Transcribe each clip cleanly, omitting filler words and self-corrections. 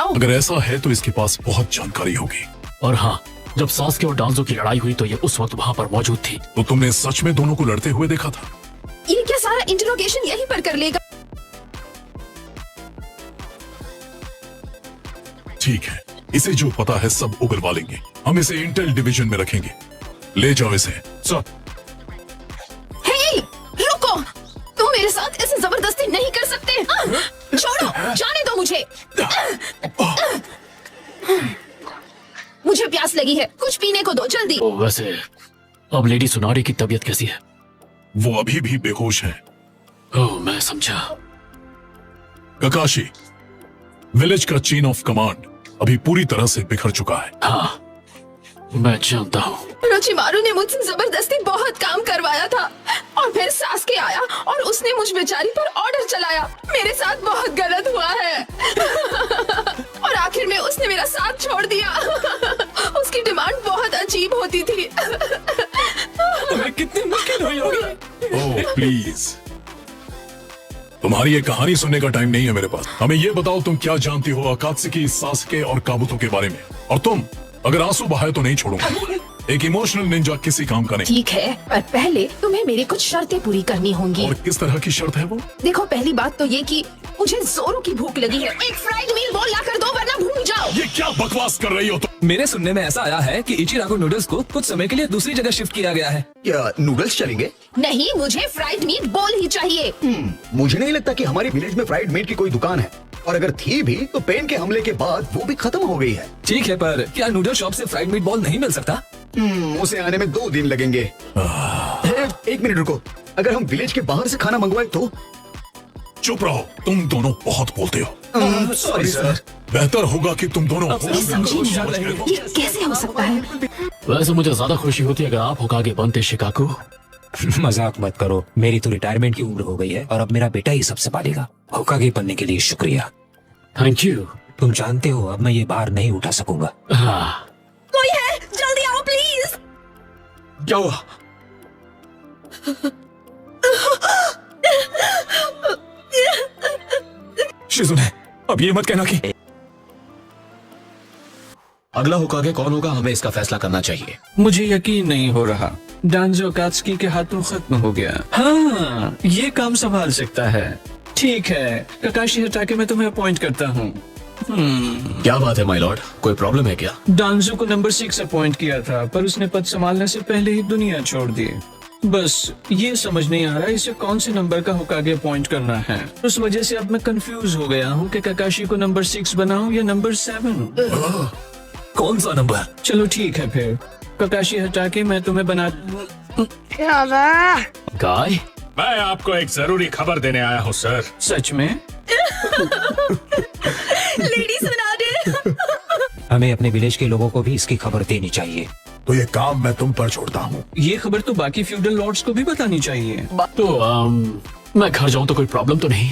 जाओ। अगर ऐसा है तो इसके पास बहुत जानकारी होगी। और हाँ, जब सास्के और डांजो की लड़ाई हुई तो ये उस वक्त वहाँ पर मौजूद थी। तो तुमने सच में दोनों को लड़ते हुए देखा था? ये क्या सारा इंटरोगेशन यहीं पर कर लेगा? ठीक है, इसे जो पता है सब उगलवा लेंगे। हम इसे इंटेल डिवीजन में रखेंगे। ले जाओ इसे। सर, हे, रुको, तुम मेरे साथ ऐसे जबरदस्ती नहीं कर सकते। छोड़ो, जाने दो मुझे। मुझे प्यास लगी है, कुछ पीने को दो जल्दी। तो वैसे अब लेडी सुनारी की तबीयत कैसी है? वो अभी भी बेहोश है। ओह, मैं समझा। ककाशी, विलेज का चेन ऑफ कमांड अभी पूरी तरह से बिखर चुका है। हाँ, मैं जानता हूँ। रोचिमारू ने मुझसे जबरदस्ती बहुत काम करवाया था और फिर सास्के आया और उसने मुझ बेचारी पर ऑर्डर चलाया। मेरे साथ बहुत गलत हुआ है। और आखिर में उसने मेरा साथ छोड़ दिया। उसकी डिमांड बहुत अजीब होती थी। तुम्हें कितनी मुश्किल हुई होगी। ओह प्लीज, तुम्हारी ये कहानी सुनने का टाइम नहीं है मेरे पास। हमें ये बताओ तुम क्या जानती हो अकात्सुकी, सास्के और काबुतो के बारे में। और तुम अगर आंसू बहाए तो नहीं छोड़ूंगा। एक इमोशनल निंजा किसी काम का नहीं। ठीक है, पर पहले तुम्हें मेरी कुछ शर्तें पूरी करनी होंगी। और किस तरह की शर्त है वो? देखो, पहली बात तो ये कि मुझे जोरों की भूख लगी है। एक फ्राइड मील बोल ला कर दो वरना भूल जाओ। ये क्या बकवास कर रही हो तुम? मेरे सुनने में ऐसा आया है कि इचिरागो नूडल्स को कुछ समय के लिए दूसरी जगह शिफ्ट किया गया है। क्या नूडल्स चलेंगे? नहीं, मुझे फ्राइड मीट बोल ही चाहिए। मुझे नहीं लगता कि हमारी विलेज में फ्राइड मीट की कोई दुकान है, और अगर थी भी तो पेन के हमले के बाद वो भी खत्म हो गई है। ठीक है, पर क्या नूडल शॉप से फ्राइड मीट बॉल नहीं मिल सकता? उसे आने में 2 दिन लगेंगे। एक मिनट रुको, अगर हम विलेज के बाहर से खाना मंगवाए तो? चुप रहो, तुम दोनों बहुत बोलते हो। Sorry sir. बेहतर होगा कि तुम दोनों ये समझी नहीं, ये कैसे हो सकता है? वैसे मुझे ज्यादा खुशी होती है अगर आप होकागे बनते शिकाकू। मजाक मत करो, मेरी तो रिटायरमेंट की उम्र हो गई है और अब मेरा बेटा ही सबसे पालेगा। होकागे बनने के लिए शुक्रिया। Thank you. तुम जानते हो अब मैं ये भार नहीं उठा सकूंगा। हाँ, कोई है? जल्दी आओ प्लीज। क्या हुआ? शिजुने, अब ये मत कहना कि अगला होकागे कौन होगा, हमें इसका फैसला करना चाहिए। मुझे यकीन नहीं हो रहा। डांजो कात्सुकी के हाथों खत्म हो गया। हाँ, ये काम संभाल सकता है। ठीक है, ककाशी हटाके मैं तुम्हें अपॉइंट करता हूँ। क्या बात है माय लॉर्ड, कोई प्रॉब्लम है क्या? डांजो को नंबर 6 अपॉइंट किया था, पर उसने पद संभालने से पहले ही दुनिया छोड़ दी। बस ये समझ नहीं आ रहा इसे कौन से नंबर का होकागे अपॉइंट करना है। उस वजह से अब मैं कंफ्यूज हो गया हूँ कि ककाशी को नंबर 6 बनाऊं या नंबर 7। कौन सा नंबर? चलो ठीक है, फिर ककाशी हटाके मैं तुम्हें बना। गाय, मैं आपको एक जरूरी खबर देने आया हूँ सर। सच में? लेडी सुना दे। हमें अपने विलेज के लोगों को भी इसकी खबर देनी चाहिए। तो ये काम मैं तुम पर छोड़ता हूँ। ये खबर तो बाकी फ्यूडल लॉर्ड्स को भी बतानी चाहिए। तो मैं घर जाऊँ तो कोई प्रॉब्लम तो नहीं?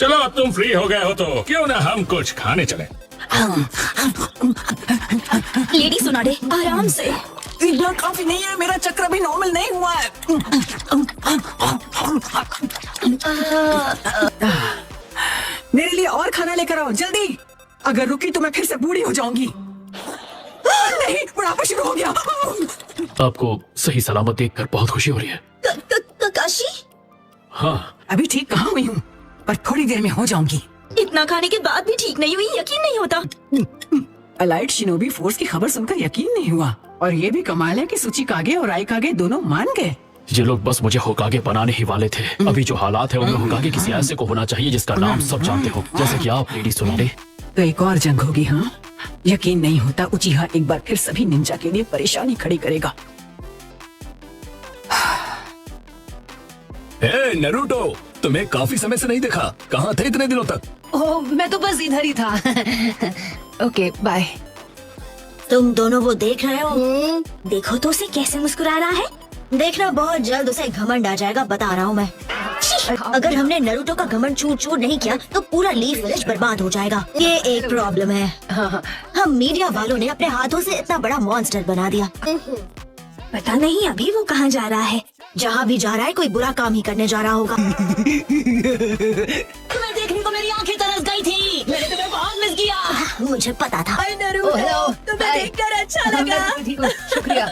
चलो अब तुम फ्री हो गए हो तो क्यों ना हम कुछ खाने चले। लेडी सुना दे, आराम से। इतना काफी नहीं है, मेरा चक्र भी नॉर्मल नहीं हुआ है। मेरे लिए और खाना लेकर आओ जल्दी। अगर रुकी तो मैं फिर से बूढ़ी हो जाऊंगी। नहीं, बुढ़ापा शुरू हो गया। आपको सही सलामत देखकर बहुत खुशी हो रही है। ककाशी, हाँ, अभी ठीक कहाँ हुई हूँ, पर थोड़ी देर में हो जाऊंगी। इतना खाने के बाद भी ठीक नहीं हुई, यकीन नहीं होता। अलाइट शिनोबी फोर्स की खबर सुनकर यकीन नहीं हुआ, और ये भी कमाल है कि सुचिकागे और आइकागे दोनों मान गए। ये लोग बस मुझे होकागे बनाने ही वाले थे। अभी जो हालात है उनमें होकागे किसी ऐसे को होना चाहिए जिसका नाम सब जानते हो, जैसे कि आप लेडी सुनाडे। तो एक और जंग होगी। हाँ, यकीन नहीं होता उचिहा एक बार फिर सभी निंजा के लिए परेशानी खड़ी करेगा। ए नरूटो, तुम्हें काफी समय से नहीं देखा, कहाँ थे इतने दिनों तक? ओह, मैं तो बस इधर ही था। Okay, bye. तुम दोनों वो देख रहे हो? देखो तो उसे कैसे मुस्कुरा रहा है। देखना बहुत जल्द उसे घमंड आ जाएगा, बता रहा हूँ मैं। अगर हमने नरूटो का घमंड चूर चूर नहीं किया तो पूरा लीफ विलेज बर्बाद हो जाएगा। ये एक प्रॉब्लम है। हम मीडिया वालों ने अपने हाथों से इतना बड़ा मॉन्स्टर बना दिया। पता नहीं अभी वो कहाँ जा रहा है। जहाँ भी जा रहा है कोई बुरा काम ही करने जा रहा होगा। तुम्हें देखने को मेरी आंखें तरस गई थी। मैंने तुम्हें बहुत मुझे पता था। हाय नरूटो, तुम्हें देखकर अच्छा लगा। शुक्रिया।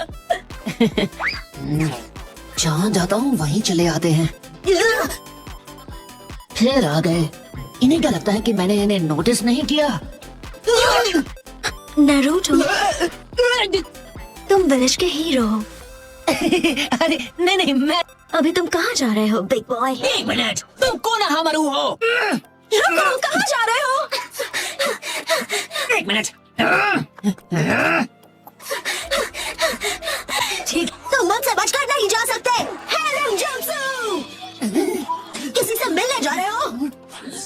जहाँ जाता हूँ वहीं चले आते हैं। फिर आ गए। इन्हें क्या लगता है कि मैंने इन्हें नोटिस नहीं किया? नरूटो, तुम विलेज के हीरो हो। अरे नहीं, मैं अभी तुम कहाँ जा रहे हो बिग बॉय? 1 मिनट, तुम कौन हमारू हो? रुको, कहाँ जा रहे हो? 1 मिनट। ठीक, तुम मुझसे बचकर नहीं जा सकते। Helen jumpsuit! किसी से मिलने जा रहे हो?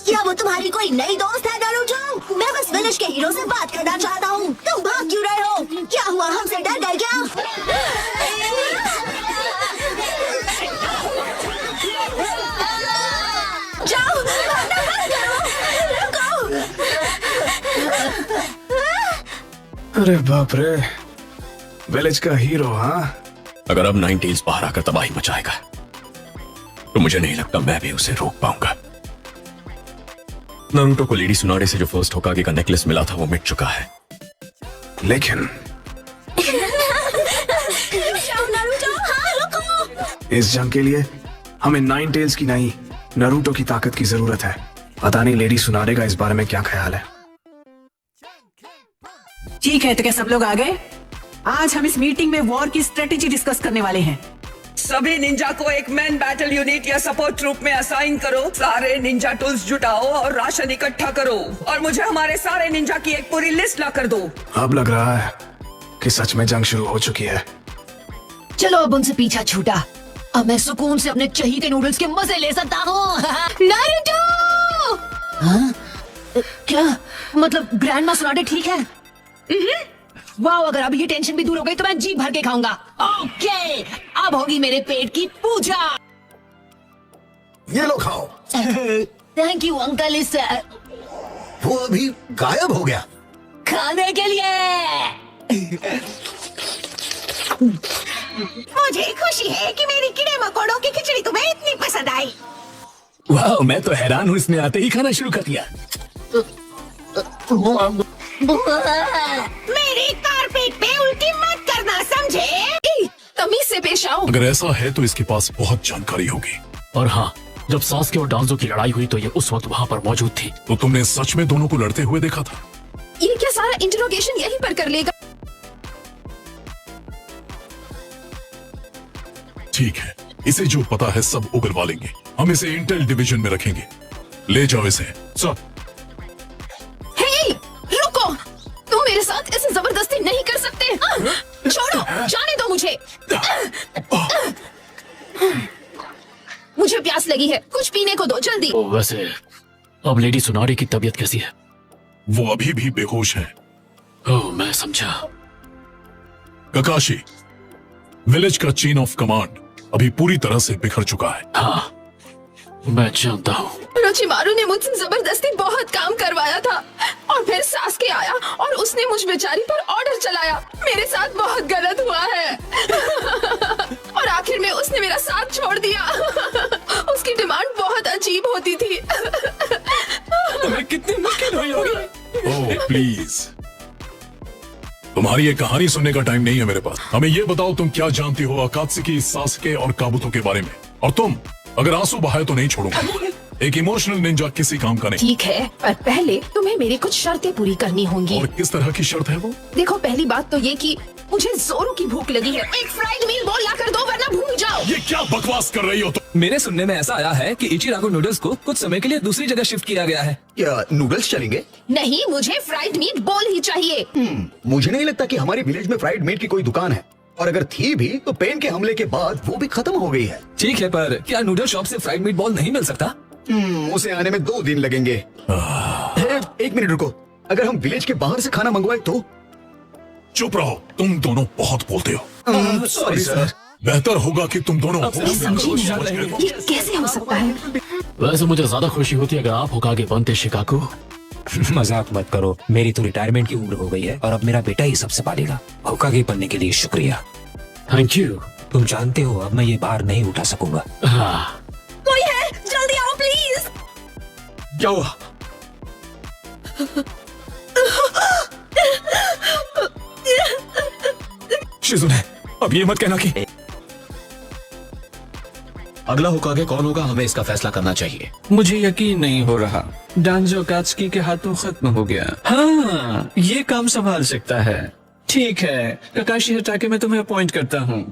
क्या वो तुम्हारी कोई नई दोस्त है नारुतो? मैं बस विलेज के हीरो से बात करना चाहता हूँ। तुम भाग क्यों रहे हो? क्या हुआ, हमसे डर गए क्या? जाओ, भागना बंद करो। रुको। अरे बाप रे, विलेज का हीरो। हाँ, अगर अब 9 टेल्स बाहर आकर तबाही मचाएगा तो मुझे नहीं लगता मैं भी उसे रोक पाऊंगा। नारुतो को लेडी सुनाडे से जो फर्स्ट होकागे का नेकलेस मिला था वो मिट चुका है, लेकिन जाओ नारुतो, हाँ रुको। इस जंग के लिए हमें 9 टेल्स की नहीं, नारुतो की ताकत की जरूरत है। पता नहीं लेडी सुनाडे का इस बारे में क्या ख्याल है। ठीक है, तो क्या सब लोग आ गए? आज हम इस मीटिंग में वॉर की स्ट्रेटेजी डिस्कस करने वाले हैं। सभी निंजा को एक मैन बैटल यूनिट या सपोर्ट ट्रूप में असाइन करो। सारे निंजा टूल्स जुटाओ और राशन इकट्ठा करो और मुझे हमारे सारे निंजा की एक पूरी लिस्ट ला कर दो। अब लग रहा है कि सच में जंग शुरू हो चुकी है। चलो अब उनसे पीछा छूटा। अब मैं सुकून से अपने चहीते नूडल्स के मजे ले सकता हूँ। नारुतो! हाँ? क्या मतलब ग्रैंडमा सुनाडे ठीक है? वाह, अगर अब ये टेंशन भी दूर हो गई तो मैं जी भर के खाऊंगा। ओके, अब होगी मेरे पेट की पूजा। ये लो खाओ। Thank you uncle. इस वो अभी गायब हो गया। खाने के लिए मुझे खुशी है कि मेरी कीड़े मकोड़ों की खिचड़ी तुम्हें इतनी पसंद आई। वाह, मैं तो हैरान हूँ, इसने आते ही खाना शुरू कर दिया। मेरी कारपेट पे उल्टी मत करना, समझे? तमीज से पेश आओ। अगर ऐसा है तो इसके पास बहुत जानकारी होगी। और हाँ, जब सास्के और डांजो की लड़ाई हुई तो ये उस वक्त वहाँ पर मौजूद थी। तो तुमने सच में दोनों को लड़ते हुए देखा था? ये क्या सारा इंटरोगेशन यहीं पर कर लेगा? ठीक है, इसे जो पता है सब उगलवा लेंगे। हम इसे इंटेल डिवीजन में रखेंगे। ले जाओ इसे। सब हे, रुको! तुम मेरे साथ ऐसे जबरदस्ती नहीं कर सकते। छोड़ो, जाने दो मुझे। मुझे प्यास लगी है, कुछ पीने को दो जल्दी। तो वैसे अब लेडी सुनाडे की तबीयत कैसी है? वो अभी भी बेहोश है। ओह, मैं समझा। ककाशी, विलेज का चेन ऑफ कमांड अभी पूरी तरह से बिखर चुका है। हाँ, मैं जानता हूँ। रोचिमारू ने मुझसे जबरदस्ती बहुत काम करवाया था और फिर सास्के आया और उसने मुझ बेचारी पर ऑर्डर चलाया। मेरे साथ बहुत गलत हुआ है। और आखिर में उसने मेरा साथ छोड़ दिया। उसकी डिमांड बहुत अजीब होती थी। तुम्हें कितनी मुश्किल हुई होगी। ओह प्लीज, तुम्हारी ये कहानी सुनने का टाइम नहीं है मेरे पास। हमें ये बताओ तुम क्या जानती हो अकात्सुकी, सास्के और काबुतो के बारे में। और तुम अगर आंसू बहाए तो नहीं छोड़ूंगा। एक इमोशनल निंजा किसी काम का नहीं। ठीक है, पर पहले तुम्हें मेरी कुछ शर्तें पूरी करनी होंगी। और किस तरह की शर्त है वो? देखो, पहली बात तो ये कि मुझे जोरों की भूख लगी है। एक फ्राइड मील बोल ला कर दो वरना भूल जाओ। ये क्या बकवास कर रही हो तुम? मेरे सुनने में ऐसा आया है कि इचिरागो नूडल्स को कुछ समय के लिए दूसरी जगह शिफ्ट किया गया है। क्या नूडल्स चलेंगे? नहीं, मुझे फ्राइड मीट बोल ही चाहिए। मुझे नहीं लगता कि हमारी विलेज में फ्राइड मीट की कोई दुकान है, और अगर थी भी तो पेन के हमले के बाद वो भी खत्म हो गई है। ठीक है, पर क्या नूडल शॉप से फ्राइड मीट बॉल नहीं मिल सकता? उसे आने में 2 दिन लगेंगे। एक मिनट रुको, अगर हम विलेज के बाहर से खाना मंगवाए तो? चुप रहो, तुम दोनों बहुत बोलते हो। Sorry sir. बेहतर होगा कि तुम दोनों ये कैसे हो सकता है? वैसे मुझे ज्यादा खुशी होती अगर आप होकागे बनते शिकागो। मजाक मत करो, मेरी तो रिटायरमेंट की उम्र हो गई है और अब मेरा बेटा ही सबसे पालेगा। होकागे बनने के लिए शुक्रिया। Thank you. तुम जानते हो अब मैं ये भार नहीं उठा सकूंगा। हाँ, कोई है, जल्दी आओ प्लीज। क्या हुआ? शिजुने, अब ये मत कहना कि अगला होकागे कौन होगा, हमें इसका फैसला करना चाहिए। मुझे यकीन नहीं हो रहा डांजो कात्सुकी के हाथों खत्म हो गया। हाँ, ये काम संभाल सकता है। ठीक है, ककाशी हटाके मैं तुम्हें अपॉइंट करता हूँ।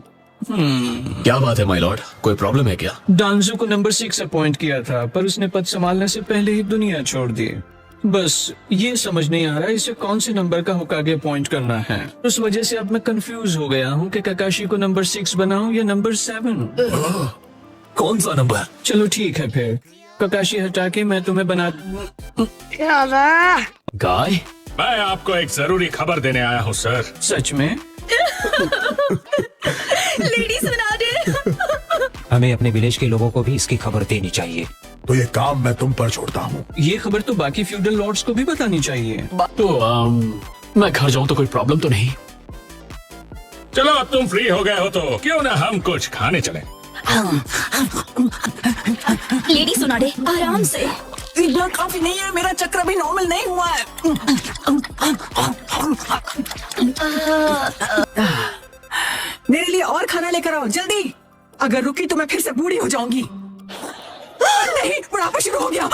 क्या बात है माय लॉर्ड, कोई प्रॉब्लम है क्या? डांजो को नंबर 6 अपॉइंट किया था, पर उसने पद संभालने से पहले ही दुनिया छोड़ दी। बस ये समझ नहीं आ रहा इसे कौन से नंबर का होकागे अपॉइंट करना है। उस वजह से अब मैं कंफ्यूज हो गया हूँ कि ककाशी को नंबर 6 बनाऊं या नंबर 7। कौन सा नंबर? चलो ठीक है फिर, ककाशी हटा के मैं तुम्हें बना। गाय, मैं आपको एक जरूरी खबर देने आया हूँ सर। सच में? लेडी सुना दे। हमें अपने विलेज के लोगों को भी इसकी खबर देनी चाहिए। तो ये काम मैं तुम पर छोड़ता हूँ। ये खबर तो बाकी फ्यूडल लॉर्ड्स को भी बतानी चाहिए। तो मैं घर जाऊं तो कोई प्रॉब्लम तो नहीं? चलो अब तुम फ्री हो गए हो तो क्यों ना हम कुछ खाने चले। लेडी सुना दे, आराम से। इतना काफी नहीं है, मेरा चक्र भी नॉर्मल नहीं हुआ है। मेरे लिए और खाना लेकर आओ जल्दी। अगर रुकी तो मैं फिर से बूढ़ी हो जाऊंगी। नहीं, बुढ़ापा शुरू हो गया।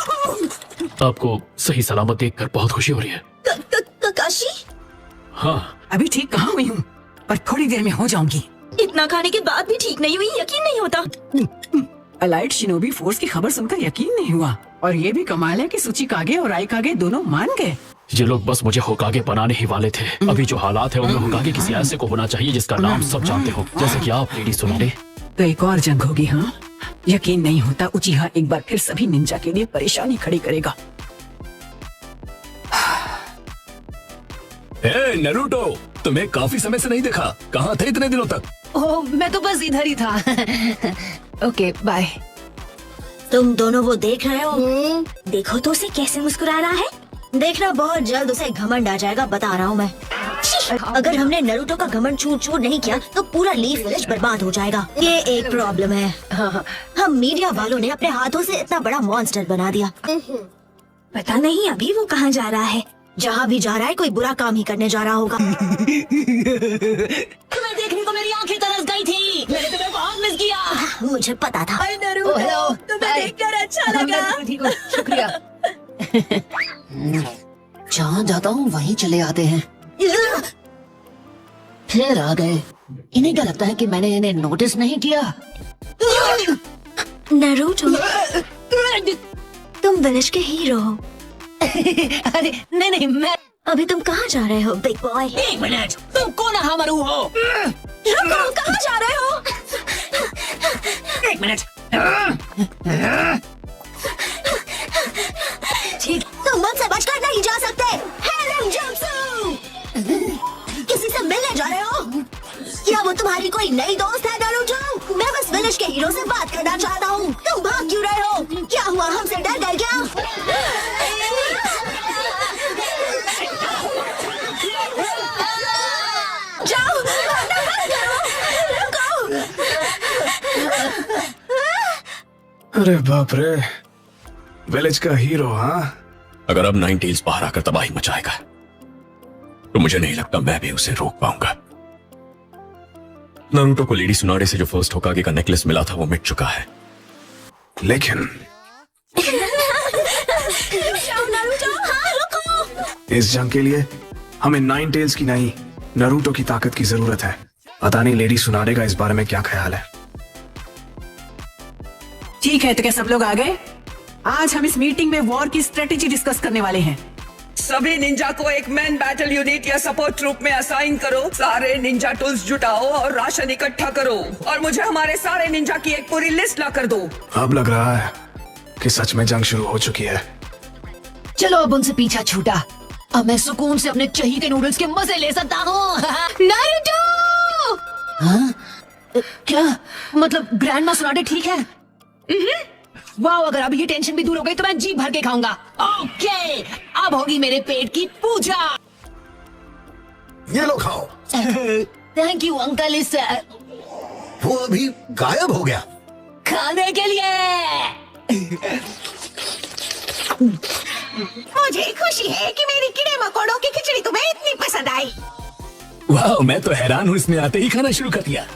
आपको सही सलामत देखकर बहुत खुशी हो रही है। ककाशी, हाँ, अभी ठीक कहाँ हुई हूँ, पर थोड़ी देर में हो जाऊंगी। इतना खाने के बाद भी ठीक नहीं हुई, यकीन नहीं होता। अलाइट शिनोबी फोर्स की खबर सुनकर यकीन नहीं हुआ, और ये भी कमाल है कि सुचिकागे और आइकागे दोनों मान गए। ये लोग बस मुझे होकागे बनाने ही वाले थे। अभी जो हालात है उनमें होकागे किसी ऐसे को होना चाहिए जिसका नाम सब जानते हो, जैसे कि आप लेडी सुनाडे। तो एक और जंग होगी। हाँ, यकीन नहीं होता उचिहा एक बार फिर सभी निंजा के लिए परेशानी खड़ी करेगा। नरूटो, तुम्हें काफी समय से नहीं देखा, कहाँ थे इतने दिनों तक? ओह, मैं तो बस इधर ही था। Okay, bye. तुम दोनों वो देख रहे हो? देखो तो उसे कैसे मुस्कुरा रहा है। देखना बहुत जल्द उसे घमंड आ जाएगा, बता रहा हूँ मैं। अगर हमने नरूटो का घमंड चूर नहीं किया तो पूरा लीफ विलेज बर्बाद हो जाएगा। ये एक प्रॉब्लम है। हम मीडिया वालों ने अपने हाथों से इतना बड़ा मॉन्स्टर बना दिया। पता नहीं अभी वो कहाँ जा रहा है। जहाँ भी जा रहा है कोई बुरा काम ही करने जा रहा होगा। तुम्हें देखने को मेरी आंखें तरस गई थी। मैंने तुम्हें बहुत मिस किया। मुझे पता था। हेलो, तुम्हें देखकर अच्छा लगा। शुक्रिया। जहाँ जाता हूँ वहीं चले आते हैं। फिर आ गए। इन्हें क्या लगता है कि मैंने इन्हें नोटिस नहीं किया? नरूटो, तुम विलेज के हीरो हो। अरे नहीं, मैं। अभी तुम कहाँ जा रहे हो बिग बॉय? 1 मिनट, तुम कौन हमारू हो? रुको, कहाँ जा रहे हो? 1 मिनट। ठीक, तुम मुझसे बचकर नहीं जा सकते। हेरम जंपसू, किसी से मिलने जा रहे हो? क्या वो तुम्हारी कोई नई दोस्त है नारुतो? मैं बस विलेज के हीरो से बात करना चाहता हूँ। तुम भाग क्यों रहे हो? क्या हुआ, हमसे डर गए क्या? जाओ, रुको। अरे बाप रे, विलेज का हीरो। हाँ, अगर अब 9 टेल्स बाहर आकर तबाही मचाएगा तो मुझे नहीं लगता मैं भी उसे रोक पाऊंगा। नारुतो को लेडी सुनाडे से जो फर्स्ट होकागे का नेकलेस मिला था वो मिट चुका है। लेकिन जाओ नारुतो, हाँ रुको। इस जंग के लिए हमें 9 टेल्स की नहीं, नरूटो की ताकत की जरूरत है। पता नहीं लेडी सुनाडे का इस बारे में क्या ख्याल है। ठीक है, तो क्या सब लोग आ गए? आज हम इस मीटिंग में वॉर की स्ट्रेटेजी डिस्कस करने वाले हैं। सभी निंजा को एक मैन बैटल यूनिट या सपोर्ट ट्रूप में असाइन करो। सारे निंजा टूल्स जुटाओ और राशन इकट्ठा करो, और मुझे हमारे सारे निंजा की एक पूरी लिस्ट ला कर दो। अब लग रहा है कि सच में जंग शुरू हो चुकी है। चलो अब उनसे पीछा छूटा। अब मैं सुकून से अपने चहीते नूडल्स के मजे ले सकता हूँ। नारुतो! हाँ? क्या मतलब ग्रैंडमा सुनाडे ठीक है? वाह, अगर अब ये टेंशन भी दूर हो गई तो मैं जी भर के खाऊंगा। ओके, अब होगी मेरे पेट की पूजा। ये लो खाओ। Thank you uncle. इस वो अभी गायब हो गया। खाने के लिए मुझे खुशी है कि मेरी कीड़े मकोड़ों की खिचड़ी तुम्हें इतनी पसंद आई। वाह, मैं तो हैरान हूँ, इसने आते ही खाना शुरू कर दिया।